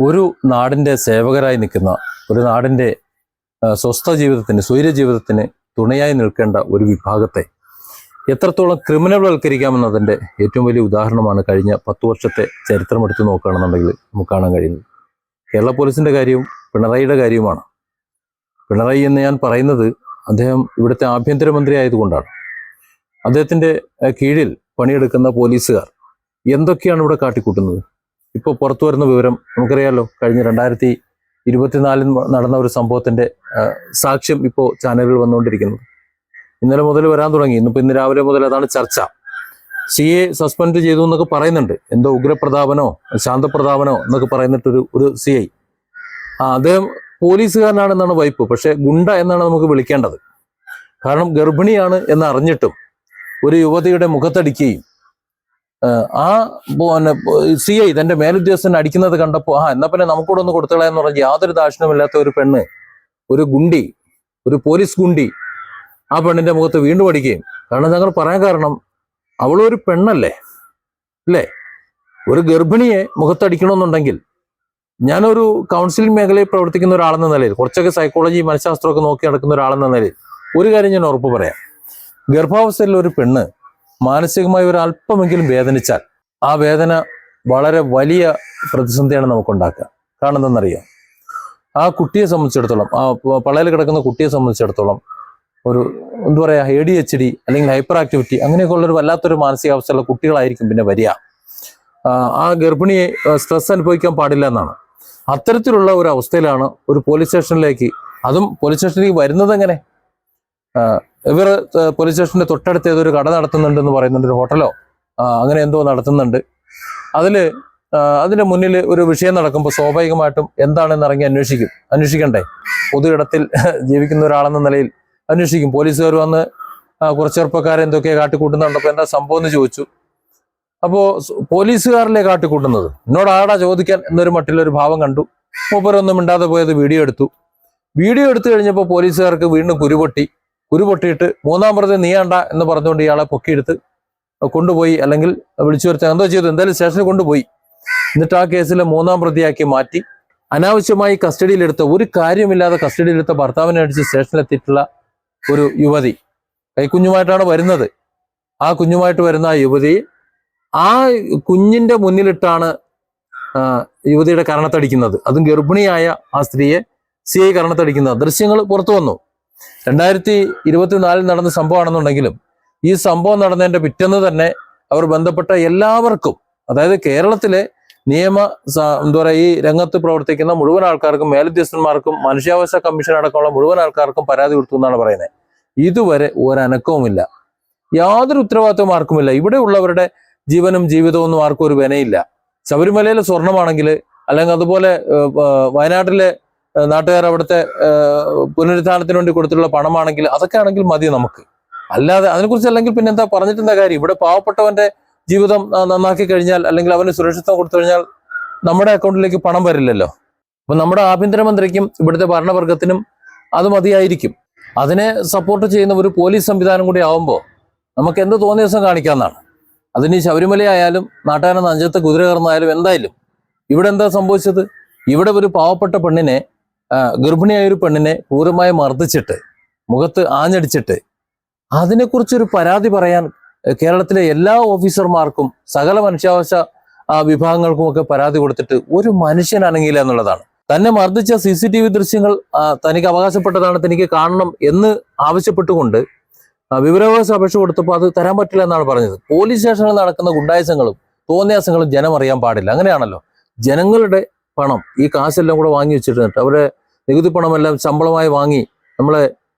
ഒരു നാടിൻ്റെ സേവകരായി നിൽക്കുന്ന, ഒരു നാടിൻ്റെ സ്വസ്ഥ ജീവിതത്തിന്, സ്വൈര്യ ജീവിതത്തിന് തുണയായി നിൽക്കേണ്ട ഒരു വിഭാഗത്തെ എത്രത്തോളം ക്രിമിനൽവൽക്കരിക്കാമെന്നതിൻ്റെ ഏറ്റവും വലിയ ഉദാഹരണമാണ് കഴിഞ്ഞ 10 വർഷത്തെ ചരിത്രം എടുത്തു നോക്കുകയാണെന്നുണ്ടെങ്കിൽ നമുക്ക് കാണാൻ കഴിയുന്നത്. കേരള പോലീസിൻ്റെ കാര്യവും പിണറായിയുടെ കാര്യവുമാണ്. പിണറായി എന്ന് ഞാൻ പറയുന്നത് അദ്ദേഹം ഇവിടുത്തെ ആഭ്യന്തരമന്ത്രി ആയതുകൊണ്ടാണ്. അദ്ദേഹത്തിൻ്റെ കീഴിൽ പണിയെടുക്കുന്ന പോലീസുകാർ എന്തൊക്കെയാണ് ഇവിടെ കാട്ടിക്കൂട്ടുന്നത്? ഇപ്പോൾ പുറത്തു വരുന്ന വിവരം നമുക്കറിയാമല്ലോ. കഴിഞ്ഞ 2024 നടന്ന ഒരു സംഭവത്തിൻ്റെ സാക്ഷ്യം ഇപ്പോൾ ചാനലുകൾ വന്നുകൊണ്ടിരിക്കുന്നത്. ഇന്നലെ മുതൽ വരാൻ തുടങ്ങി. ഇന്ന് രാവിലെ മുതൽ അതാണ് ചർച്ച. CA സസ്പെൻഡ് ചെയ്തു എന്നൊക്കെ പറയുന്നുണ്ട്. എന്തോ ഉഗ്രപ്രതാപനോ ശാന്തപ്രതാപനോ എന്നൊക്കെ പറയുന്നിട്ടൊരു CI. അദ്ദേഹം പോലീസുകാരനാണെന്നാണ് വൈപ്പ്. പക്ഷെ ഗുണ്ട എന്നാണ് നമുക്ക് വിളിക്കേണ്ടത്. കാരണം ഗർഭിണിയാണ് എന്ന് അറിഞ്ഞിട്ടും ഒരു യുവതിയുടെ മുഖത്തടിക്കുകയും CI തന്റെ മേലുദ്യോഗസ്ഥൻ അടിക്കുന്നത് കണ്ടപ്പോൾ എന്നാ പിന്നെ നമുക്കൂടെ ഒന്ന് കൊടുത്തളയെന്ന് പറഞ്ഞ് യാതൊരു ദാക്ഷിണ്യമില്ലാത്ത ഒരു പെണ്ണ്, ഒരു ഗുണ്ടി, ഒരു പോലീസ് ഗുണ്ടി ആ പെണ്ണിന്റെ മുഖത്ത് വീണ്ടും അടിക്കുകയും. കാരണം ഞങ്ങൾ പറയാൻ കാരണം അവളൊരു പെണ്ണല്ലേ അല്ലേ? ഒരു ഗർഭിണിയെ മുഖത്തടിക്കണമെന്നുണ്ടെങ്കിൽ, ഞാനൊരു കൗൺസിലിംഗ് മേഖലയിൽ പ്രവർത്തിക്കുന്ന ഒരാളെന്ന നിലയിൽ, കുറച്ചൊക്കെ സൈക്കോളജി മനഃശാസ്ത്രമൊക്കെ നോക്കി നടക്കുന്ന ഒരാളെന്ന നിലയിൽ ഒരു കാര്യം ഞാൻ ഉറപ്പ് പറയാം. ഗർഭാവസ്ഥയിൽ ഒരു പെണ്ണ് മാനസികമായി ഒരു അല്പമെങ്കിലും വേദനിച്ചാൽ ആ വേദന വളരെ വലിയ പ്രതിസന്ധിയാണ് നമുക്കുണ്ടാക്കുക. കാരണം എന്തെന്നറിയാം, ആ കുട്ടിയെ സംബന്ധിച്ചിടത്തോളം, ആ പള്ളയിൽ കിടക്കുന്ന കുട്ടിയെ സംബന്ധിച്ചിടത്തോളം ഒരു എന്താ പറയുക, ADHD അല്ലെങ്കിൽ ഹൈപ്പർ ആക്ടിവിറ്റി അങ്ങനെയൊക്കെ ഉള്ളൊരു വല്ലാത്തൊരു മാനസികാവസ്ഥയുള്ള കുട്ടികളായിരിക്കും പിന്നെ വരിക. ആ ഗർഭിണിയെ സ്ട്രെസ് അനുഭവിക്കാൻ പാടില്ല എന്നാണ്. അത്തരത്തിലുള്ള ഒരു അവസ്ഥയിലാണ് ഒരു പോലീസ് സ്റ്റേഷനിലേക്ക്, അതും പോലീസ് സ്റ്റേഷനിലേക്ക് വരുന്നത് എങ്ങനെ? ഇവർ പോലീസ് സ്റ്റേഷന്റെ തൊട്ടടുത്ത് ഏതൊരു കട നടത്തുന്നുണ്ടെന്ന് പറയുന്നുണ്ട്, ഒരു ഹോട്ടലോ അങ്ങനെ എന്തോ നടത്തുന്നുണ്ട്. അതിന്റെ മുന്നിൽ ഒരു വിഷയം നടക്കുമ്പോൾ സ്വാഭാവികമായിട്ടും എന്താണെന്ന് ഇറങ്ങി അന്വേഷിക്കണ്ടേ? പൊതു ഇടത്തിൽ ജീവിക്കുന്ന ഒരാളെന്ന നിലയിൽ അന്വേഷിക്കും. പോലീസുകാർ വന്ന് കുറച്ച് ചെറുപ്പക്കാരെ എന്തൊക്കെയാ കാട്ടിക്കൂട്ടുന്നുണ്ടപ്പോൾ എന്താ സംഭവം എന്ന് ചോദിച്ചു. അപ്പോൾ പോലീസുകാരിലെ കാട്ടിക്കൂട്ടുന്നത് എന്നോട് ആടാ ചോദിക്കാൻ എന്നൊരു മട്ടിലൊരു ഭാവം കണ്ടു. മൂപ്പരൊന്നും മിണ്ടാതെ പോയത് വീഡിയോ എടുത്തു കഴിഞ്ഞപ്പോൾ പോലീസുകാർക്ക് വീണ്ടും കുരുപൊട്ടിയിട്ട് 3-ാം പ്രതി നീയാണ്ട എന്ന് പറഞ്ഞുകൊണ്ട് ഇയാളെ പൊക്കിയെടുത്ത് കൊണ്ടുപോയി, അല്ലെങ്കിൽ വിളിച്ചു വരുത്താൻ എന്തോ ചെയ്തു, എന്തായാലും സ്റ്റേഷനിൽ കൊണ്ടുപോയി. എന്നിട്ട് ആ കേസിലെ 3-ാം പ്രതിയാക്കി മാറ്റി അനാവശ്യമായി കസ്റ്റഡിയിലെടുത്ത, ഒരു കാര്യമില്ലാതെ കസ്റ്റഡിയിലെടുത്ത ഭർത്താവിനെ അടിച്ച് സ്റ്റേഷനിലെത്തിയിട്ടുള്ള ഒരു യുവതി കൈക്കുഞ്ഞുമായിട്ടാണ് വരുന്നത്. ആ കുഞ്ഞുമായിട്ട് വരുന്ന ആ യുവതി, ആ കുഞ്ഞിന്റെ മുന്നിലിട്ടാണ് യുവതിയുടെ കരണത്തടിക്കുന്നത്. അതും ഗർഭിണിയായ ആ സ്ത്രീയെ CI കരണത്തടിക്കുന്ന ദൃശ്യങ്ങൾ പുറത്തു വന്നു. 2024 നടന്ന സംഭവമാണെന്നുണ്ടെങ്കിലും ഈ സംഭവം നടന്നതിന്റെ പിറ്റേന്ന് തന്നെ അവർ ബന്ധപ്പെട്ട എല്ലാവർക്കും, അതായത് കേരളത്തിലെ എന്താ പറയുക, ഈ രംഗത്ത് പ്രവർത്തിക്കുന്ന മുഴുവൻ ആൾക്കാർക്കും, മേലുദ്യോഗസ്ഥന്മാർക്കും, മനുഷ്യാവകാശ കമ്മീഷൻ അടക്കമുള്ള മുഴുവൻ ആൾക്കാർക്കും പരാതി കൊടുത്തു എന്നാണ് പറയുന്നത്. ഇതുവരെ ഒരനക്കവുമില്ല, യാതൊരു ഉത്തരവാദിത്വവും ആർക്കുമില്ല. ഇവിടെ ഉള്ളവരുടെ ജീവനും ജീവിതവും ഒന്നും ആർക്കും ഒരു വിനയില്ല. ശബരിമലയിലെ സ്വർണമാണെങ്കിൽ, അല്ലെങ്കിൽ അതുപോലെ വയനാട്ടിലെ നാട്ടുകാർ അവിടുത്തെ പുനരുദ്ധാരണത്തിന് വേണ്ടി കൊടുത്തിട്ടുള്ള പണമാണെങ്കിൽ, അതൊക്കെ ആണെങ്കിൽ മതി നമുക്ക്. അല്ലാതെ അതിനെക്കുറിച്ച് അല്ലെങ്കിൽ പിന്നെ എന്താ പറഞ്ഞിട്ടെന്താ കാര്യം? ഇവിടെ പാവപ്പെട്ടവന്റെ ജീവിതം നന്നാക്കി കഴിഞ്ഞാൽ, അല്ലെങ്കിൽ അവന് സുരക്ഷിതത്വം കൊടുത്തു കഴിഞ്ഞാൽ നമ്മുടെ അക്കൗണ്ടിലേക്ക് പണം വരില്ലല്ലോ. അപ്പൊ നമ്മുടെ ആഭ്യന്തരമന്ത്രിക്കും ഇവിടുത്തെ ഭരണവർഗത്തിനും അത് മതിയായിരിക്കും. അതിനെ സപ്പോർട്ട് ചെയ്യുന്ന ഒരു പോലീസ് സംവിധാനം കൂടി ആവുമ്പോൾ നമുക്ക് എന്ത് തോന്നിയ ദിവസം കാണിക്കാമെന്നാണ്. അതിന് ശബരിമലയായാലും നാട്ടുകാരൻ നെഞ്ചത്ത് കുതിര കയറുന്നായാലും എന്തായാലും ഇവിടെ എന്താ സംഭവിച്ചത്? ഇവിടെ ഒരു പാവപ്പെട്ട പെണ്ണിനെ, ഗർഭിണിയായ ഒരു പെണ്ണിനെ ക്രൂരമായി മർദ്ദിച്ചിട്ട്, മുഖത്ത് ആഞ്ഞടിച്ചിട്ട്, അതിനെക്കുറിച്ചൊരു പരാതി പറയാൻ കേരളത്തിലെ എല്ലാ ഓഫീസർമാർക്കും സകല മനുഷ്യാവകാശ വിഭാഗങ്ങൾക്കുമൊക്കെ പരാതി കൊടുത്തിട്ട് ഒരു മനുഷ്യൻ അനങ്ങിയില്ല എന്നുള്ളതാണ്. തന്നെ മർദ്ദിച്ച CCTV ദൃശ്യങ്ങൾ തനിക്ക് അവകാശപ്പെട്ടതാണ്, തനിക്ക് കാണണം എന്ന് ആവശ്യപ്പെട്ടുകൊണ്ട് വിവരാവകാശ അപേക്ഷ കൊടുത്തപ്പോൾ അത് തരാൻ പറ്റില്ല എന്നാണ് പറഞ്ഞത്. പോലീസ് സ്റ്റേഷനിൽ നടക്കുന്ന ഗുണ്ടായസങ്ങളും തോന്നിയാസങ്ങളും ജനം അറിയാൻ പാടില്ല. അങ്ങനെയാണല്ലോ. ജനങ്ങളുടെ പണം, ഈ കാശെല്ലാം കൂടെ വാങ്ങി വെച്ചിട്ട് അവരുടെ നികുതി പണമെല്ലാം ശമ്പളമായി വാങ്ങി നമ്മളെ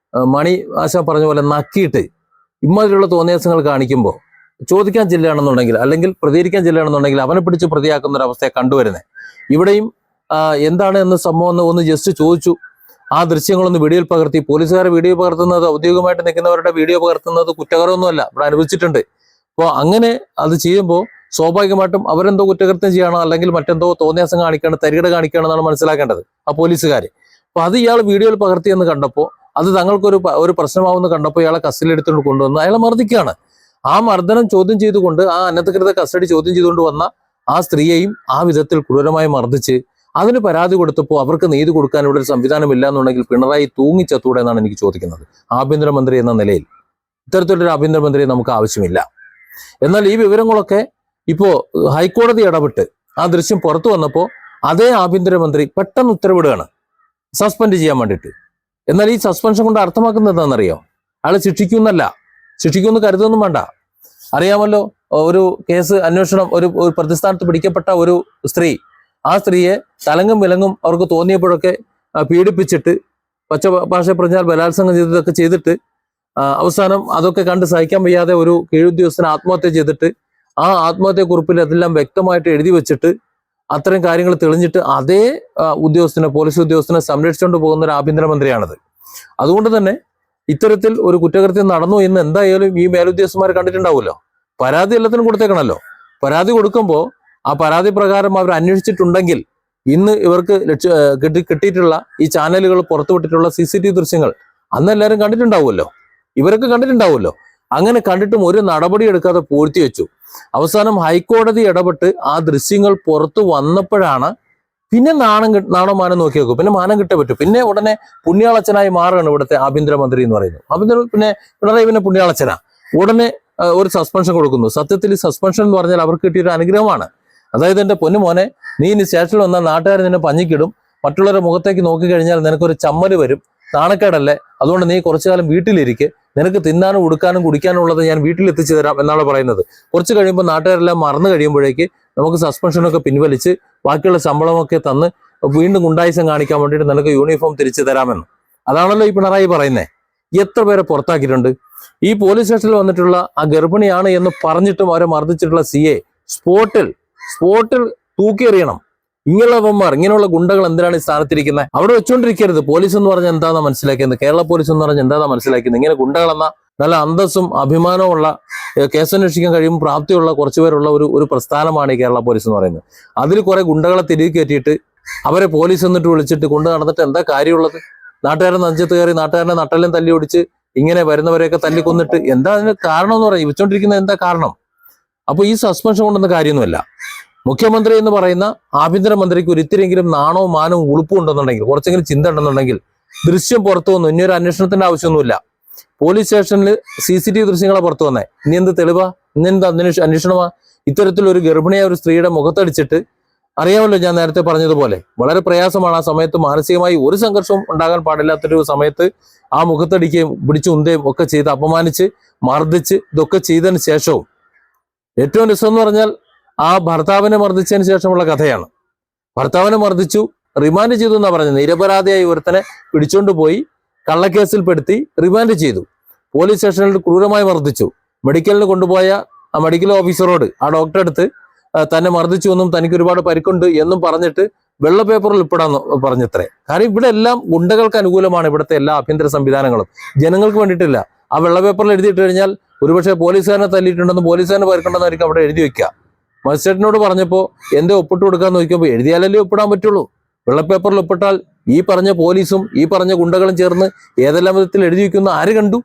മണി ആശ പറഞ്ഞ പോലെ നക്കിയിട്ട് ഇമ്മാതിരിയുള്ള തോന്നിയാസങ്ങൾ കാണിക്കുമ്പോൾ ചോദിക്കാൻ ചെല്ലുകയാണെന്നുണ്ടെങ്കിൽ, അല്ലെങ്കിൽ പ്രതികരിക്കാൻ ചെല്ലുകയാണെന്നുണ്ടെങ്കിൽ അവനെ പിടിച്ച് പ്രതിയാക്കുന്ന ഒരു അവസ്ഥയെ കണ്ടുവരുന്നത്. ഇവിടെയും എന്താണ് എന്ന സംഭവം ഒന്ന് ജസ്റ്റ് ചോദിച്ചു. ആ ദൃശ്യങ്ങളൊന്ന് വീഡിയോയിൽ പകർത്തി. പോലീസുകാരെ വീഡിയോ പകർത്തുന്നത്, ഔദ്യോഗികമായിട്ട് നിൽക്കുന്നവരുടെ വീഡിയോ പകർത്തുന്നത് കുറ്റകരമൊന്നുമല്ല, ഇവിടെ അനുവദിച്ചിട്ടുണ്ട്. അപ്പോൾ അങ്ങനെ അത് ചെയ്യുമ്പോൾ സ്വാഭാവികമായിട്ടും അവരെന്തോ കുറ്റകൃത്യം ചെയ്യണം, അല്ലെങ്കിൽ മറ്റെന്തോ തോന്നിയാസം കാണിക്കണം, തരികിട കാണിക്കുകയാണെന്നാണ് മനസ്സിലാക്കേണ്ടത് ആ പോലീസുകാർ. അപ്പൊ അത് ഇയാൾ വീഡിയോയിൽ പകർത്തിയെന്ന് കണ്ടപ്പോൾ, അത് തങ്ങൾക്കൊരു പ്രശ്നമാവുമെന്ന് കണ്ടപ്പോൾ ഇയാളെ കസ്റ്റഡിയിൽ എടുത്തുകൊണ്ട് കൊണ്ടുവന്ന് അയാളെ മർദ്ദിക്കുകയാണ്. ആ മർദ്ദനം ചോദ്യം ചെയ്തുകൊണ്ട്, ആ അനധികൃത കസ്റ്റഡി ചോദ്യം ചെയ്തുകൊണ്ട് വന്ന ആ സ്ത്രീയെയും ആ വിധത്തിൽ ക്രൂരമായി മർദ്ദിച്ച് അതിന് പരാതി കൊടുത്തപ്പോൾ അവർക്ക് നീതി കൊടുക്കാൻ ഇവിടെ ഒരു സംവിധാനമില്ല എന്നുണ്ടെങ്കിൽ പിണറായി തൂങ്ങിച്ചത്തൂടെ എന്നാണ് എനിക്ക് ചോദിക്കുന്നത്. ആഭ്യന്തരമന്ത്രി എന്ന നിലയിൽ ഇത്തരത്തിലൊരു ആഭ്യന്തരമന്ത്രിയെ നമുക്ക് ആവശ്യമില്ല. എന്നാൽ ഈ വിവരങ്ങളൊക്കെ ഇപ്പോൾ ഹൈക്കോടതി ഇടപെട്ട് ആ ദൃശ്യം പുറത്തു വന്നപ്പോൾ അതേ ആഭ്യന്തരമന്ത്രി പെട്ടെന്ന് ഉത്തരവിടുകയാണ് സസ്പെൻഡ് ചെയ്യാൻ വേണ്ടിയിട്ട്. എന്നാൽ ഈ സസ്പെൻഷൻ കൊണ്ട് അർത്ഥമാക്കുന്നത് എന്താണെന്നറിയോ? അയാൾ ശിക്ഷിക്കുമെന്ന് കരുതൊന്നും വേണ്ട. അറിയാമല്ലോ, ഒരു കേസ് അന്വേഷണം, ഒരു പ്രതിസ്ഥാനത്ത് പിടിക്കപ്പെട്ട ഒരു സ്ത്രീ, ആ സ്ത്രീയെ തലങ്ങും വിലങ്ങും അവർക്ക് തോന്നിയപ്പോഴൊക്കെ പീഡിപ്പിച്ചിട്ട്, പച്ച ഭാഷ പറഞ്ഞാൽ ബലാത്സംഗം ചെയ്തതൊക്കെ ചെയ്തിട്ട് അവസാനം അതൊക്കെ കണ്ട് സഹിക്കാൻ വയ്യാതെ ഒരു കീഴുദ്യോഗസ്ഥന് ആത്മഹത്യ ചെയ്തിട്ട് ആ ആത്മഹത്യക്കുറിപ്പിൽ അതെല്ലാം വ്യക്തമായിട്ട് എഴുതി വെച്ചിട്ട് അത്തരം കാര്യങ്ങൾ തെളിഞ്ഞിട്ട് അതേ പോലീസ് ഉദ്യോഗസ്ഥനെ സംരക്ഷിച്ചുകൊണ്ട് പോകുന്ന ഒരു ആഭ്യന്തരമന്ത്രിയാണത്. അതുകൊണ്ട് തന്നെ ഇത്തരത്തിൽ ഒരു കുറ്റകൃത്യം നടന്നു എന്ന് എന്തായാലും ഈ മേലുദ്യോഗസ്ഥന്മാർ കണ്ടിട്ടുണ്ടാവുമല്ലോ. പരാതി എല്ലാത്തിനും കൊടുത്തേക്കണല്ലോ. പരാതി കൊടുക്കുമ്പോൾ ആ പരാതി പ്രകാരം അവർ അന്വേഷിച്ചിട്ടുണ്ടെങ്കിൽ ഇന്ന് ഇവർക്ക് കിട്ടിയിട്ടുള്ള ഈ ചാനലുകൾ പുറത്തുവിട്ടിട്ടുള്ള CCTV ദൃശ്യങ്ങൾ അന്ന് എല്ലാവരും കണ്ടിട്ടുണ്ടാവുമല്ലോ, ഇവരൊക്കെ കണ്ടിട്ടുണ്ടാവുമല്ലോ. അങ്ങനെ കണ്ടിട്ടും ഒരു നടപടി എടുക്കാതെ പൂഴ്ത്തി വെച്ചു. അവസാനം ഹൈക്കോടതി ഇടപെട്ട് ആ ദൃശ്യങ്ങൾ പുറത്തു വന്നപ്പോഴാണ് പിന്നെ നാണമാനം നോക്കി വെക്കും. പിന്നെ മാനം കിട്ടേ പറ്റും. പിന്നെ ഉടനെ പുണ്യാളച്ചനായി മാറുകയാണ് ഇവിടുത്തെ ആഭ്യന്തരമന്ത്രി എന്ന് പറയുന്നത്. പിന്നെ പിണറായി പിന്നെ പുണ്യാളച്ചന ഉടനെ ഒരു സസ്പെൻഷൻ കൊടുക്കുന്നു. സത്യത്തിൽ ഈ സസ്പെൻഷൻ എന്ന് പറഞ്ഞാൽ അവർക്ക് കിട്ടിയൊരു അനുഗ്രഹമാണ്. അതായത് എൻ്റെ പൊന്നു മോനെ, നീ ഇനി സ്റ്റേഷനിൽ വന്നാൽ നാട്ടുകാർ നിന്നെ പഞ്ഞിക്കിടും, മറ്റുള്ളവരുടെ മുഖത്തേക്ക് നോക്കിക്കഴിഞ്ഞാൽ നിനക്കൊരു ചമ്മല് വരും, നാണക്കേടല്ലേ, അതുകൊണ്ട് നീ കുറച്ചു കാലം വീട്ടിലിരിക്കെ, നിനക്ക് തിന്നാനും ഉടുക്കാനും കുടിക്കാനും ഉള്ളത് ഞാൻ വീട്ടിലെത്തിച്ചു തരാം എന്നാണ് പറയുന്നത്. കുറച്ച് കഴിയുമ്പോൾ നാട്ടുകാരെല്ലാം മറന്നു കഴിയുമ്പോഴേക്ക് നമുക്ക് സസ്പെൻഷനൊക്കെ പിൻവലിച്ച് ബാക്കിയുള്ള ശമ്പളമൊക്കെ തന്ന് വീണ്ടും ഗുണ്ടായിസം കാണിക്കാൻ വേണ്ടിയിട്ട് നിനക്ക് യൂണിഫോം തിരിച്ചു തരാമെന്ന്. അതാണല്ലോ ഈ പിണറായി പറയുന്നത്. എത്ര പേരെ പുറത്താക്കിയിട്ടുണ്ട്. ഈ പോലീസ് സ്റ്റേഷനിൽ വന്നിട്ടുള്ള ആ ഗർഭിണിയാണ് എന്ന് പറഞ്ഞിട്ടും അവരെ മർദ്ദിച്ചിട്ടുള്ള CA സ്പോട്ടിൽ തൂക്കിയെറിയണം. ഇങ്ങനെയുള്ള ഗുണ്ടകൾ എന്തിനാണ് ഈ സ്ഥാനത്തിരിക്കുന്നത്? അവിടെ വെച്ചോണ്ടിരിക്കരുത്. പോലീസ് എന്ന് പറഞ്ഞാൽ എന്താണെന്ന് മനസ്സിലാക്കിയത്, കേരള പോലീസ് എന്ന് പറഞ്ഞാൽ എന്താണെന്ന് മനസ്സിലാക്കിയത്. ഇങ്ങനെ ഗുണ്ടകളെന്ന നല്ല അന്തസ്സും അഭിമാനമുള്ള, കേസന്വേഷിക്കാൻ കഴിയുമ്പോൾ പ്രാപ്തിയുള്ള കുറച്ചുപേരുള്ള ഒരു പ്രസ്ഥാനമാണ് ഈ കേരള പോലീസ് എന്ന് പറയുന്നത്. അതിൽ കുറെ ഗുണ്ടകളെ തിരികെ കയറ്റിയിട്ട് അവരെ പോലീസ് എന്നിട്ട് വിളിച്ചിട്ട് കൊണ്ട് നടന്നിട്ട് എന്താ കാര്യമുള്ളത്? നാട്ടുകാരെ നെഞ്ചത്ത് കയറി നാട്ടുകാരനെ നട്ടെല്ലാം തല്ലി ഓടിച്ച് ഇങ്ങനെ വരുന്നവരെയൊക്കെ തല്ലിക്കൊന്നിട്ട് എന്താ അതിന് കാരണം എന്ന് പറയും? വെച്ചോണ്ടിരിക്കുന്നത് എന്താ കാരണം? അപ്പൊ ഈ സസ്പെൻഷൻ കൊണ്ടൊന്നും കാര്യമൊന്നുമല്ല. മുഖ്യമന്ത്രി എന്ന് പറയുന്ന ആഭ്യന്തരമന്ത്രിക്ക് ഒരിത്തിരെങ്കിലും നാണവും മാനവും ഉളുപ്പും ഉണ്ടെന്നുണ്ടെങ്കിൽ, കുറച്ചെങ്കിലും ചിന്ത ഉണ്ടെന്നുണ്ടെങ്കിൽ ദൃശ്യം പുറത്തു വന്നു. ഇനിയൊരു അന്വേഷണത്തിന്റെ ആവശ്യമൊന്നുമില്ല. പോലീസ് സ്റ്റേഷനിൽ CCTV ദൃശ്യങ്ങളെ പുറത്തു വന്നേ. ഇനി എന്ത് തെളിവാ? ഇനി എന്ത് അന്വേഷണമാ? ഇത്തരത്തിലൊരു ഗർഭിണിയായ ഒരു സ്ത്രീയുടെ മുഖത്തടിച്ചിട്ട്, അറിയാമല്ലോ ഞാൻ നേരത്തെ പറഞ്ഞതുപോലെ വളരെ പ്രയാസമാണ് ആ സമയത്ത്. മാനസികമായി ഒരു സംഘർഷവും ഉണ്ടാകാൻ പാടില്ലാത്തൊരു സമയത്ത് ആ മുഖത്തടിക്കുകയും പിടിച്ചു ഉന്തയും ഒക്കെ ചെയ്ത് അപമാനിച്ച് മർദ്ദിച്ച് ഇതൊക്കെ ചെയ്തതിന് ശേഷവും ഏറ്റവും രസം എന്ന് പറഞ്ഞാൽ ആ ഭർത്താവിനെ മർദ്ദിച്ചതിന് ശേഷമുള്ള കഥയാണ്. ഭർത്താവിനെ മർദ്ദിച്ചു, റിമാൻഡ് ചെയ്തു എന്നാ പറഞ്ഞത്. നിരപരാധിയായി ഒരുത്തനെ പിടിച്ചോണ്ട് പോയി കള്ളക്കേസിൽ പെടുത്തി റിമാൻഡ് ചെയ്തു. പോലീസ് സ്റ്റേഷനിൽ ക്രൂരമായി മർദ്ദിച്ചു. മെഡിക്കലിന് കൊണ്ടുപോയ ആ മെഡിക്കൽ ഓഫീസറോട് ആ ഡോക്ടറെ അടുത്ത് തന്നെ മർദ്ദിച്ചു എന്നും തനിക്ക് ഒരുപാട് പരിക്കുണ്ട് എന്നും പറഞ്ഞിട്ട് വെള്ള പേപ്പറിൽ ഇപ്പിടാന്ന് പറഞ്ഞത്രേ. കാരണം ഇവിടെ എല്ലാം ഗുണ്ടകൾക്ക് അനുകൂലമാണ് ഇവിടുത്തെ എല്ലാ ആഭ്യന്തര സംവിധാനങ്ങളും, ജനങ്ങൾക്ക് വേണ്ടിയിട്ടില്ല. ആ വെള്ള പേപ്പറിൽ എഴുതിയിട്ട് കഴിഞ്ഞാൽ ഒരുപക്ഷെ പോലീസുകാരനെ തല്ലിയിട്ടുണ്ടെന്ന്, പോലീസുകാരനെ പരിക്കുണ്ടെന്നായിരിക്കും അവിടെ എഴുതി വെക്കുക. മജിസ്ട്രേറ്റിനോട് പറഞ്ഞപ്പോൾ എന്തേ ഒപ്പിട്ട് കൊടുക്കാന്ന് നോക്കിയപ്പോൾ എഴുതിയാലല്ലേ ഒപ്പിടാൻ പറ്റുള്ളൂ. വെള്ളപ്പേപ്പറിൽ ഒപ്പിട്ടാൽ ഈ പറഞ്ഞ പോലീസും ഈ പറഞ്ഞ ഗുണ്ടകളും ചേർന്ന് ഏതെല്ലാം വിധത്തിൽ എഴുതി വെക്കുന്ന ആര് കണ്ടു?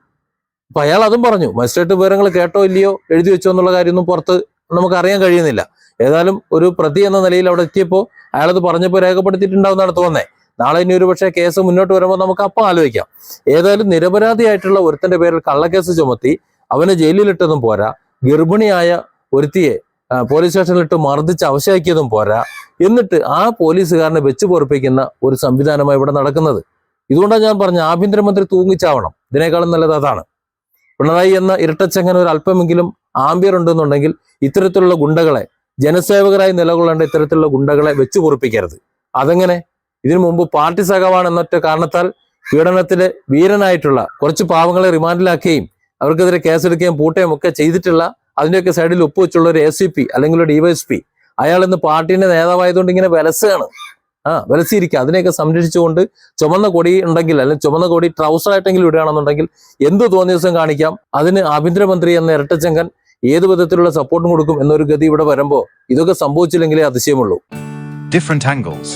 അപ്പൊ അയാൾ അതും പറഞ്ഞു. മജിസ്ട്രേറ്റ് വിവരങ്ങൾ കേട്ടോ ഇല്ലയോ, എഴുതി വെച്ചോ എന്നുള്ള കാര്യമൊന്നും പുറത്ത് നമുക്ക് അറിയാൻ കഴിയുന്നില്ല. ഏതായാലും ഒരു പ്രതി എന്ന നിലയിൽ അവിടെ എത്തിയപ്പോൾ അയാളത് പറഞ്ഞപ്പോൾ രേഖപ്പെടുത്തിയിട്ടുണ്ടാവുന്നതാണ് തോന്നുന്നത്. നാളെ ഇനി ഒരു പക്ഷേ കേസ് മുന്നോട്ട് വരുമ്പോൾ നമുക്ക് അപ്പം ആലോചിക്കാം. ഏതായാലും നിരപരാധിയായിട്ടുള്ള ഒരുത്തന്റെ പേരിൽ കള്ളക്കേസ് ചുമത്തി അവനെ ജയിലിലിട്ടതും പോരാ, ഗർഭിണിയായ ഒരുത്തിയെ പോലീസ് സ്റ്റേഷനിലിട്ട് മർദ്ദിച്ച് അവശയാക്കിയതും പോരാ, എന്നിട്ട് ആ പോലീസുകാരനെ വെച്ച് പൊറപ്പിക്കുന്ന ഒരു സംവിധാനമായി ഇവിടെ നടക്കുന്നത്. ഇതുകൊണ്ടാണ് ഞാൻ പറഞ്ഞ ആഭ്യന്തരമന്ത്രി തൂങ്ങിച്ചാവണം. ഇതിനേക്കാളും നല്ലത് അതാണ്. പിണറായി എന്ന ഇരട്ടച്ചങ്ങനെ ഒരു അല്പമെങ്കിലും ആംബിയർ ഉണ്ടെന്നുണ്ടെങ്കിൽ ഇത്തരത്തിലുള്ള ഗുണ്ടകളെ, ജനസേവകരായി നിലകൊള്ളേണ്ട ഇത്തരത്തിലുള്ള ഗുണ്ടകളെ വെച്ച് പൊറപ്പിക്കരുത്. അതെങ്ങനെ? ഇതിനു മുമ്പ് പാർട്ടി സഖാവാണ് എന്നൊറ്റ കാരണത്താൽ പീഡനത്തിലെ വീരനായിട്ടുള്ള കുറച്ച് പാവങ്ങളെ റിമാൻഡിലാക്കുകയും അവർക്കെതിരെ കേസെടുക്കുകയും പൂട്ടുകയും ഒക്കെ ചെയ്തിട്ടുള്ള, അതിന്റെയൊക്കെ സൈഡിൽ ഒപ്പുവെച്ചുള്ള ഒരു ACP അല്ലെങ്കിൽ ഒരു DYSP, അയാൾ ഇന്ന് പാർട്ടിന്റെ നേതാവായതുകൊണ്ട് ഇങ്ങനെ വിലസാണ്. വിലസിയിരിക്കുക. അതിനെയൊക്കെ സംരക്ഷിച്ചുകൊണ്ട് ചുമന്ന കൊടി ഉണ്ടെങ്കിൽ, അല്ലെങ്കിൽ ചുമന്ന കൊടി ട്രൗസറായിട്ടെങ്കിലും ഇടുകയാണെന്നുണ്ടെങ്കിൽ എന്ത് തോന്നിയ ദിവസം കാണിക്കാം. അതിന് ആഭ്യന്തരമന്ത്രി എന്ന ഇരട്ടച്ചങ്കൻ ഏത് വിധത്തിലുള്ള സപ്പോർട്ടും കൊടുക്കും എന്നൊരു ഗതി ഇവിടെ വരുമ്പോൾ ഇതൊക്കെ സംഭവിച്ചില്ലെങ്കിലേ അതിശയമുള്ളൂ. Different angles.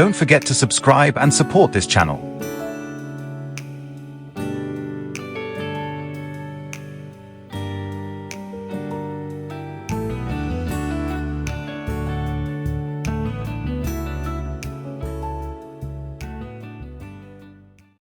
Don't forget to subscribe and support this channel.